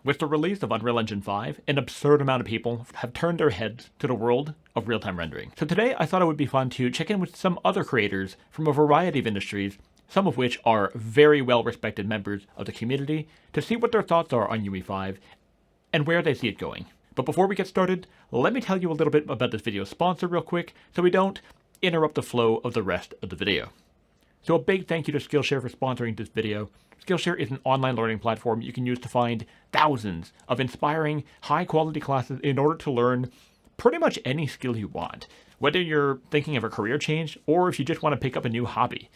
With the release of Unreal Engine 5, an absurd amount of people have turned their heads to the world of real-time rendering. So today I thought it would be fun to check in with some other creators from a variety of industries, some of which are very well-respected members of the community, to see what their thoughts are on UE5 and where they see it going. But before we get started, let me tell you a little bit about this video's sponsor real quick so we don't interrupt the flow of the rest of the video. So a big thank you to Skillshare for sponsoring this video. Skillshare is an online learning platform you can use to find thousands of inspiring, high-quality classes in order to learn pretty much any skill you want, whether you're thinking of a career change or if you just want to pick up a new hobby.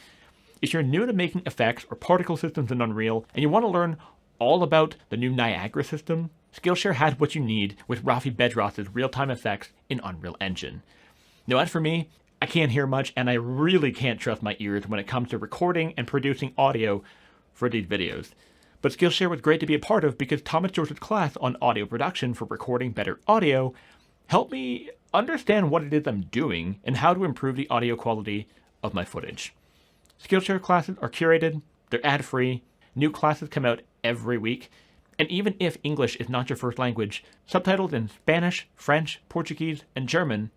If you're new to making effects or particle systems in Unreal and you want to learn all about the new Niagara system, Skillshare has what you need with Rafi Bedros' real-time effects in Unreal Engine. Now, as for me, I can't hear much and I really can't trust my ears when it comes to recording and producing audio for these videos. But Skillshare was great to be a part of because Thomas George's class on audio production for recording better audio helped me understand what it is I'm doing and how to improve the audio quality of my footage. Skillshare classes are curated, they're ad-free, new classes come out every week, and even if English is not your first language, subtitles in Spanish, French, Portuguese, and German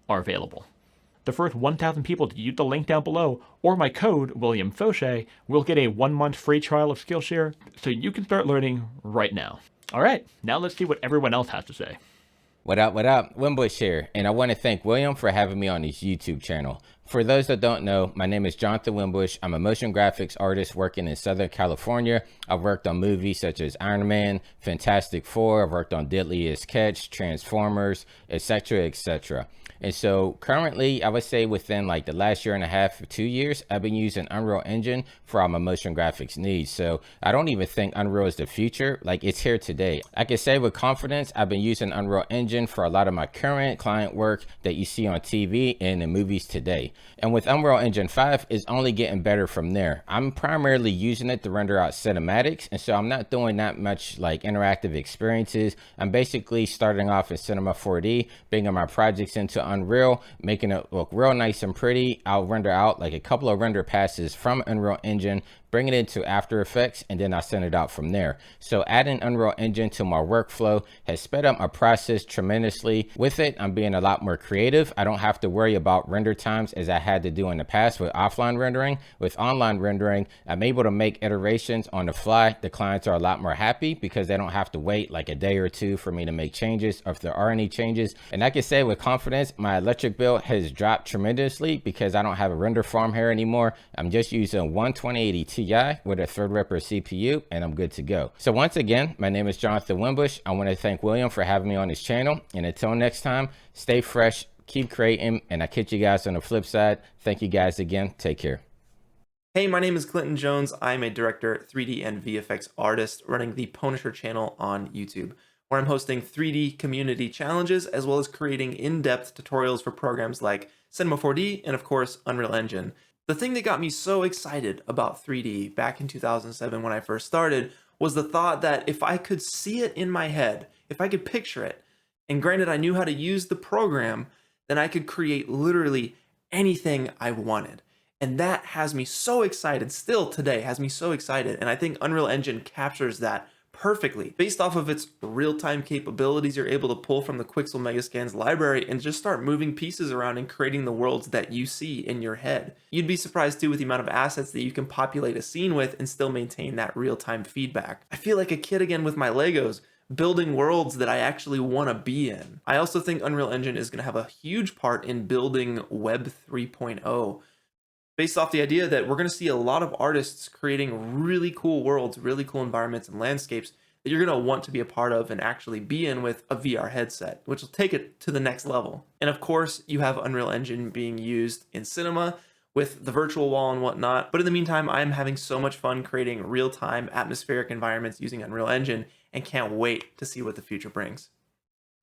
are available. The first 1,000 people to use the link down below or my code, William Faucher, will get a 1-month free trial of Skillshare so you can start learning right now. Alright, now let's see what everyone else has to say. What up, Winbush here, and I want to thank William for having me on his YouTube channel. For those that don't know, my name is Jonathan Winbush. I'm a motion graphics artist working in Southern California. I've worked on movies such as Iron Man, Fantastic Four, I've worked on Deadliest Catch, Transformers, etc., etc. And so currently, I would say within like the last year and a half, 2 years, I've been using Unreal Engine for all my motion graphics needs. So I don't even think Unreal is the future, like it's here today. I can say with confidence, I've been using Unreal Engine for a lot of my current client work that you see on TV and in movies today. And with Unreal Engine 5, it's only getting better from there. I'm primarily using it to render out cinematics, and so I'm not doing that much like interactive experiences. I'm basically starting off in Cinema 4D, bringing my projects into Unreal, making it look real nice and pretty. I'll render out like a couple of render passes from Unreal Engine, bring it into After Effects, and then I'll send it out from there. So adding Unreal Engine to my workflow has sped up my process tremendously. With it, I'm being a lot more creative. I don't have to worry about render times as I had to do in the past with offline rendering. With online rendering, I'm able to make iterations on the fly. The clients are a lot more happy because they don't have to wait like a day or two for me to make changes, or if there are any changes. And I can say with confidence, my electric bill has dropped tremendously because I don't have a render farm here anymore. I'm just using one 2080 Ti with a Threadripper CPU, and I'm good to go. So once again, my name is Jonathan Winbush. I want to thank William for having me on his channel, and until next time, stay fresh, keep creating, and I'll catch you guys on the flip side. Thank you guys again. Take care. Hey, my name is Clinton Jones. I'm a director, 3D and VFX artist running the Pwnisher channel on YouTube, where I'm hosting 3D community challenges as well as creating in-depth tutorials for programs like Cinema 4D and of course Unreal Engine. The thing that got me so excited about 3D back in 2007 when I first started was the thought that if I could see it in my head, if I could picture it, and granted I knew how to use the program, then I could create literally anything I wanted. And that has me so excited, still today has me so excited, and I think Unreal Engine captures that perfectly. Based off of its real-time capabilities, you're able to pull from the Quixel Megascans library and just start moving pieces around and creating the worlds that you see in your head. You'd be surprised too with the amount of assets that you can populate a scene with and still maintain that real-time feedback. I feel like a kid again with my Legos, building worlds that I actually want to be in. I also think Unreal Engine is going to have a huge part in building Web 3.0. Based off the idea that we're going to see a lot of artists creating really cool worlds, really cool environments and landscapes that you're going to want to be a part of and actually be in with a VR headset, which will take it to the next level. And of course, you have Unreal Engine being used in cinema with the virtual wall and whatnot. But in the meantime, I'm having so much fun creating real-time atmospheric environments using Unreal Engine and can't wait to see what the future brings.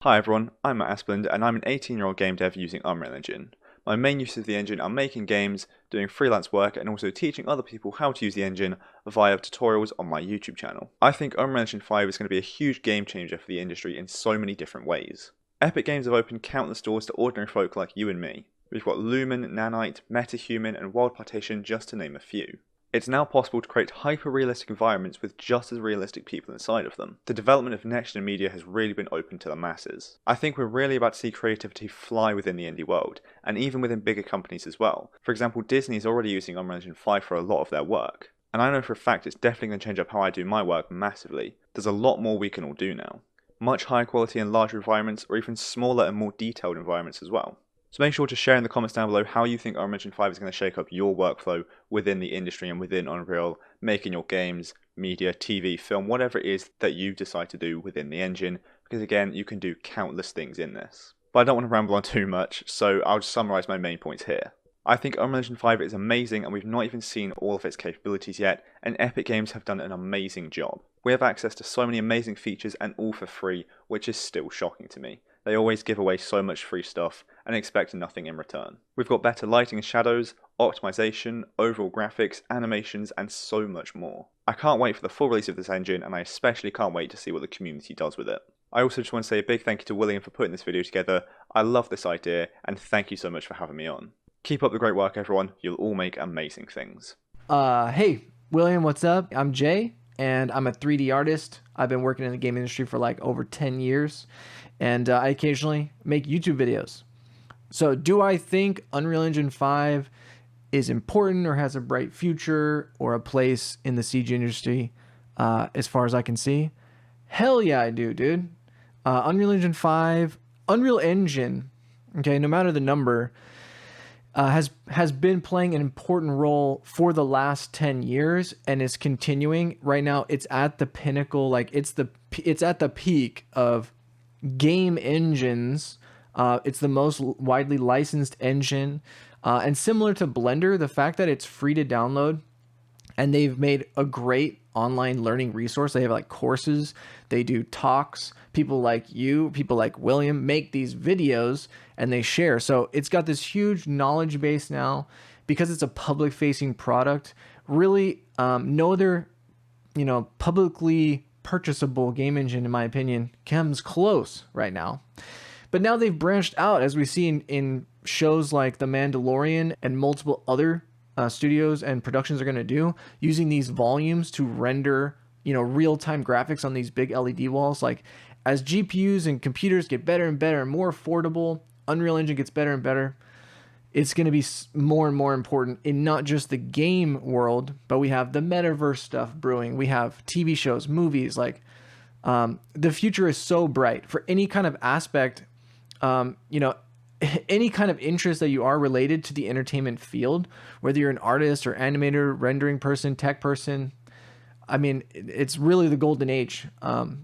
Hi everyone, I'm Aspland and I'm an 18-year-old game dev using Unreal Engine. My main use of the engine are making games, doing freelance work, and also teaching other people how to use the engine via tutorials on my YouTube channel. I think Unreal Engine 5 is going to be a huge game changer for the industry in so many different ways. Epic Games have opened countless doors to ordinary folk like you and me. We've got Lumen, Nanite, MetaHuman, and Wild Partition just to name a few. It's now possible to create hyper-realistic environments with just as realistic people inside of them. The development of next-gen media has really been open to the masses. I think we're really about to see creativity fly within the indie world, and even within bigger companies as well. For example, Disney is already using Unreal Engine 5 for a lot of their work. And I know for a fact it's definitely going to change up how I do my work massively. There's a lot more we can all do now. Much higher quality and larger environments, or even smaller and more detailed environments as well. So make sure to share in the comments down below how you think Unreal Engine 5 is going to shake up your workflow within the industry and within Unreal, making your games, media, TV, film, whatever it is that you decide to do within the engine, because again, you can do countless things in this. But I don't want to ramble on too much, so I'll just summarise my main points here. I think Unreal Engine 5 is amazing and we've not even seen all of its capabilities yet, and Epic Games have done an amazing job. We have access to so many amazing features and all for free, which is still shocking to me. They always give away so much free stuff and expect nothing in return. We've got better lighting and shadows, optimization, overall graphics, animations, and so much more. I can't wait for the full release of this engine, and I especially can't wait to see what the community does with it. I also just want to say a big thank you to William for putting this video together. I love this idea, and thank you so much for having me on. Keep up the great work, everyone. You'll all make amazing things. Hey, William, what's up? I'm Jay, and I'm a 3D artist. I've been working in the game industry for like over 10 years, and I occasionally make YouTube videos. So do I think Unreal Engine 5 is important or has a bright future or a place in the CG industry as far as I can see? Hell yeah, I do, dude. Unreal Engine 5, Unreal Engine, okay, no matter the number, has been playing an important role for the last 10 years and is continuing. Right now, it's at the pinnacle, like it's at the peak of game engines. It's the most widely licensed engine. And similar to Blender, the fact that it's free to download and they've made a great online learning resource. They have like courses, they do talks. People like you, people like William make these videos and they share. So it's got this huge knowledge base now because it's a public facing product. Really, no other, publicly purchasable game engine, in my opinion, comes close right now. But now they've branched out, as we see in shows like The Mandalorian and multiple other studios and productions are going to do, using these volumes to render, real-time graphics on these big LED walls. Like as GPUs and computers get better and better and more affordable, Unreal Engine gets better and better. It's going to be more and more important in not just the game world, but we have the metaverse stuff brewing. We have TV shows, movies. Like the future is so bright for any kind of aspect, any kind of interest that you are related to the entertainment field, whether you're an artist or animator, rendering person, tech person. I mean, it's really the golden age.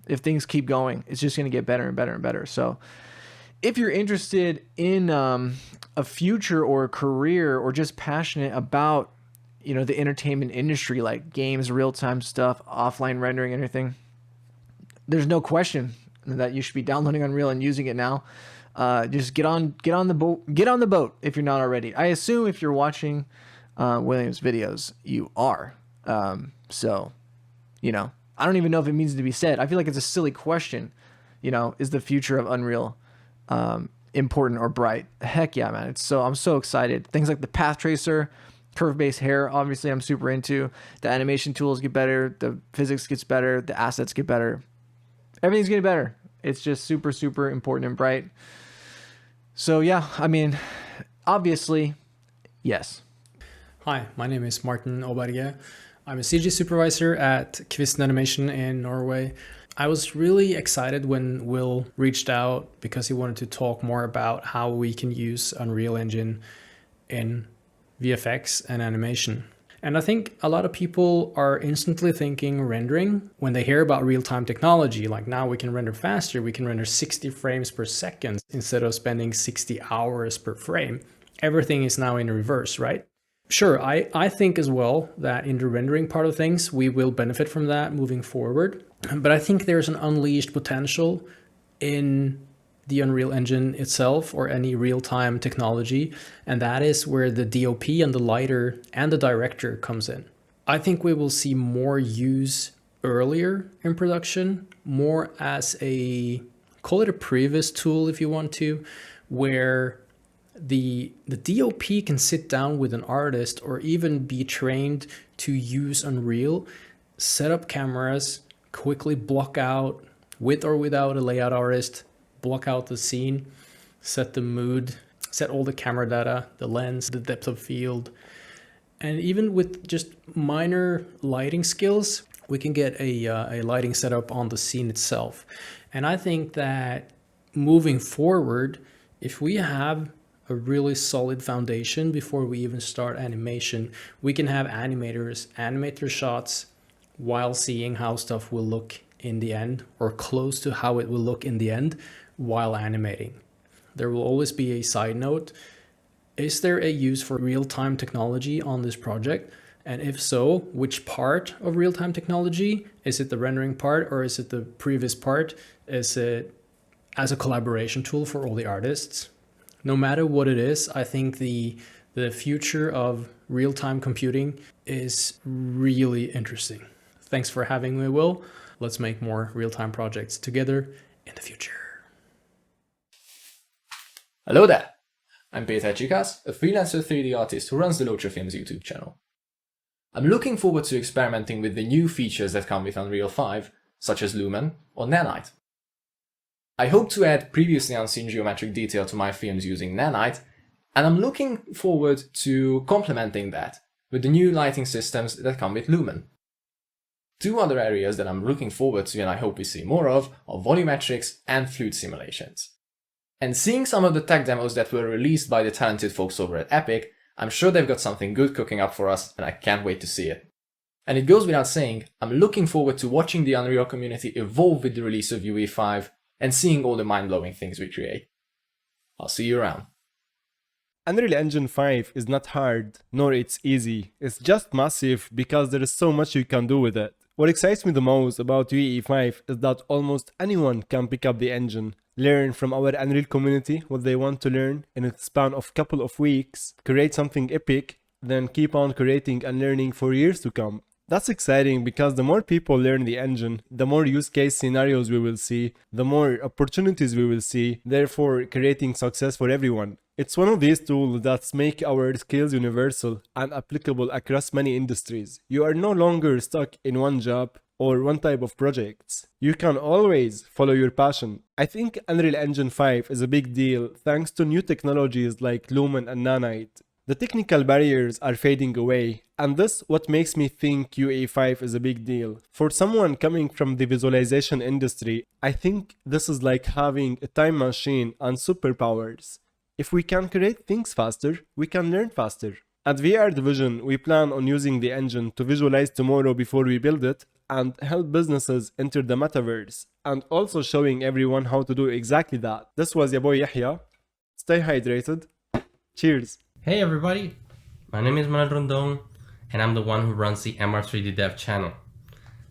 If things keep going, it's just going to get better and better and better. So if you're interested in a future or a career or just passionate about, the entertainment industry, like games, real-time stuff, offline rendering, everything, there's no question that you should be downloading Unreal and using it now. Just get on the boat if you're not already. I assume if you're watching William's videos, you are. So, I don't even know if it needs to be said. I feel like it's a silly question. Is the future of Unreal important or bright? Heck yeah, man. I'm so excited. Things like the path tracer, curve-based hair, obviously I'm super into. The animation tools get better, the physics gets better, the assets get better. Everything's getting better. It's just super, super important and bright. So yeah, I mean, obviously, yes. Hi, my name is Martin Aaberge. I'm a CG supervisor at Kvisten Animation in Norway. I was really excited when Will reached out because he wanted to talk more about how we can use Unreal Engine in VFX and animation. And I think a lot of people are instantly thinking rendering when they hear about real-time technology. Like now we can render faster, we can render 60 frames per second instead of spending 60 hours per frame. Everything is now in reverse, right? Sure, I think as well that in the rendering part of things, we will benefit from that moving forward. But I think there's an unleashed potential in the Unreal Engine itself or any real-time technology, and that is where the DOP and the lighter and the director comes in. I think we will see more use earlier in production, more as a, call it a previs tool if you want to, where the DOP can sit down with an artist or even be trained to use Unreal, set up cameras, quickly block out, with or without a layout artist, block out the scene, set the mood, set all the camera data, the lens, the depth of field. And even with just minor lighting skills, we can get a lighting setup on the scene itself. And I think that moving forward, if we have a really solid foundation before we even start animation, we can have animators animate their shots while seeing how stuff will look in the end, or close to how it will look in the end while animating. There will always be a side note. Is there a use for real-time technology on this project? And if so, which part of real-time technology? Is it the rendering part, or is it the previous part? Is it as a collaboration tool for all the artists? No matter what it is, I think the future of real-time computing is really interesting. Thanks for having me, Will. Let's make more real-time projects together in the future. Hello there! I'm Péter Csikász, a freelancer 3D artist who runs the Loacher Films YouTube channel. I'm looking forward to experimenting with the new features that come with Unreal 5, such as Lumen or Nanite. I hope to add previously unseen geometric detail to my films using Nanite, and I'm looking forward to complementing that with the new lighting systems that come with Lumen. Two other areas that I'm looking forward to and I hope we see more of are volumetrics and fluid simulations. And seeing some of the tech demos that were released by the talented folks over at Epic, I'm sure they've got something good cooking up for us and I can't wait to see it. And it goes without saying, I'm looking forward to watching the Unreal community evolve with the release of UE5 and seeing all the mind-blowing things we create. I'll see you around. Unreal Engine 5 is not hard, nor it's easy. It's just massive because there is so much you can do with it. What excites me the most about UE5 is that almost anyone can pick up the engine, learn from our Unreal community what they want to learn in a span of couple of weeks, create something epic, then keep on creating and learning for years to come. That's exciting because the more people learn the engine, the more use case scenarios we will see, the more opportunities we will see, therefore creating success for everyone. It's one of these tools that make our skills universal and applicable across many industries. You are no longer stuck in one job or one type of projects. You can always follow your passion. I think Unreal Engine 5 is a big deal thanks to new technologies like Lumen and Nanite. The technical barriers are fading away, and this what makes me think UE5 is a big deal. For someone coming from the visualization industry, I think this is like having a time machine and superpowers. If we can create things faster, we can learn faster. At VR Division, we plan on using the engine to visualize tomorrow before we build it and help businesses enter the metaverse, and also showing everyone how to do exactly that. This was your boy Jahiya. Stay hydrated. Cheers. Hey everybody, my name is Manuel Rondon and I'm the one who runs the MR3D Dev channel.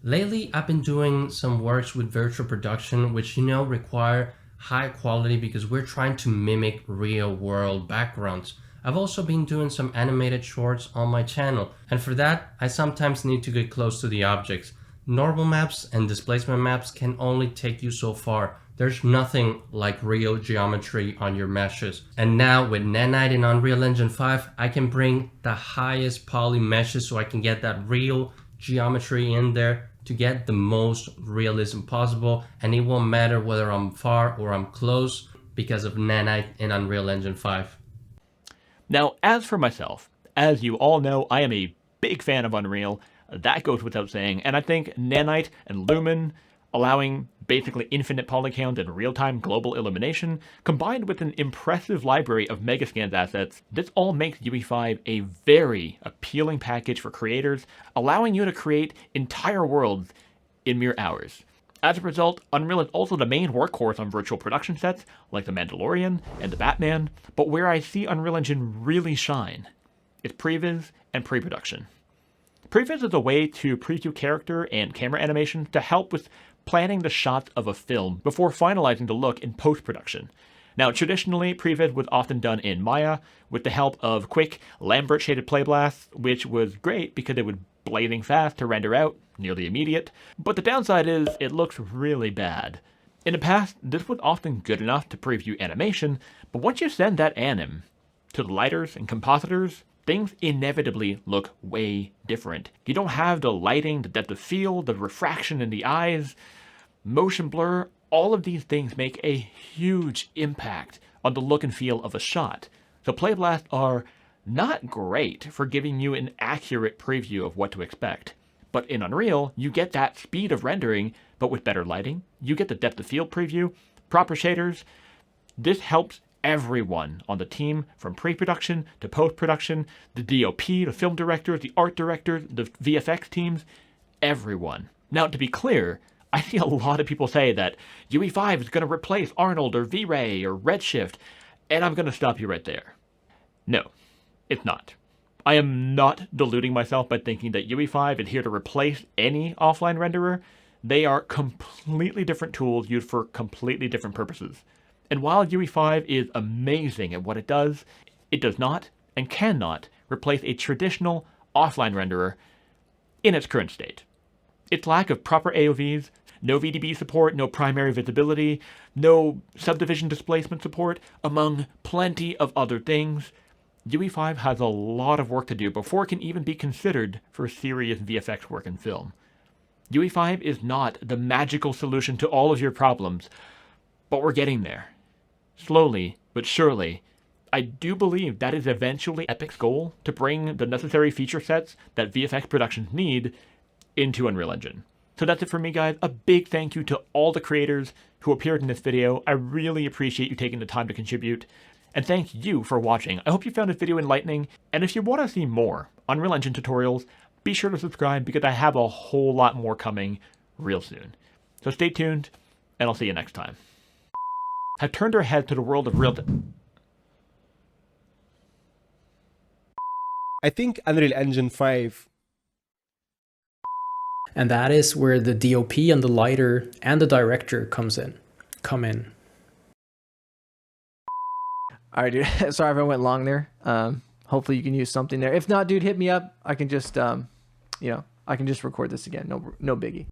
Lately I've been doing some works with virtual production which require high quality because we're trying to mimic real world backgrounds. I've also been doing some animated shorts on my channel, and for that I sometimes need to get close to the objects. Normal maps and displacement maps can only take you so far. There's nothing like real geometry on your meshes. And now with Nanite and Unreal Engine 5, I can bring the highest poly meshes so I can get that real geometry in there to get the most realism possible. And it won't matter whether I'm far or I'm close because of Nanite and Unreal Engine 5. Now, as for myself, as you all know, I am a big fan of Unreal. That goes without saying. And I think Nanite and Lumen, allowing basically infinite poly count and real-time global illumination, combined with an impressive library of Megascans assets, this all makes UE5 a very appealing package for creators, allowing you to create entire worlds in mere hours. As a result, Unreal is also the main workhorse on virtual production sets like The Mandalorian and The Batman, but where I see Unreal Engine really shine is previs and pre-production. Previs is a way to preview character and camera animation to help with planning the shots of a film before finalizing the look in post-production. Now, traditionally, previs was often done in Maya with the help of quick Lambert-shaded playblasts, which was great because it was blazing fast to render out, nearly immediate, but the downside is it looks really bad. In the past, this was often good enough to preview animation, but once you send that anim to the lighters and compositors, things inevitably look way different. You don't have the lighting, the depth of field, the refraction in the eyes, motion blur. All of these things make a huge impact on the look and feel of a shot. So Playblast are not great for giving you an accurate preview of what to expect. But in Unreal, you get that speed of rendering, but with better lighting. You get the depth of field preview, proper shaders. This helps everyone on the team, from pre-production to post-production, the DOP, the film directors, the art directors, the VFX teams, everyone. Now, to be clear, I see a lot of people say that UE5 is going to replace Arnold or V-Ray or Redshift, and I'm going to stop you right there. No, it's not. I am not deluding myself by thinking that UE5 is here to replace any offline renderer. They are completely different tools used for completely different purposes. And while UE5 is amazing at what it does not and cannot replace a traditional offline renderer in its current state. Its lack of proper AOVs, no VDB support, no primary visibility, no subdivision displacement support, among plenty of other things, UE5 has a lot of work to do before it can even be considered for serious VFX work in film. UE5 is not the magical solution to all of your problems, but we're getting there. Slowly, but surely, I do believe that is eventually Epic's goal, to bring the necessary feature sets that VFX productions need into Unreal Engine. So that's it for me, guys. A big thank you to all the creators who appeared in this video. I really appreciate you taking the time to contribute. And thank you for watching. I hope you found this video enlightening. And if you want to see more Unreal Engine tutorials, be sure to subscribe because I have a whole lot more coming real soon. So stay tuned, and I'll see you next time. Have turned our head to the world of real... I think Unreal Engine 5. And that is where the DOP and the lighter and the director come in. All right, dude. Sorry if I went long there. Hopefully you can use something there. If not, dude, hit me up. I can just, I can just record this again. No biggie.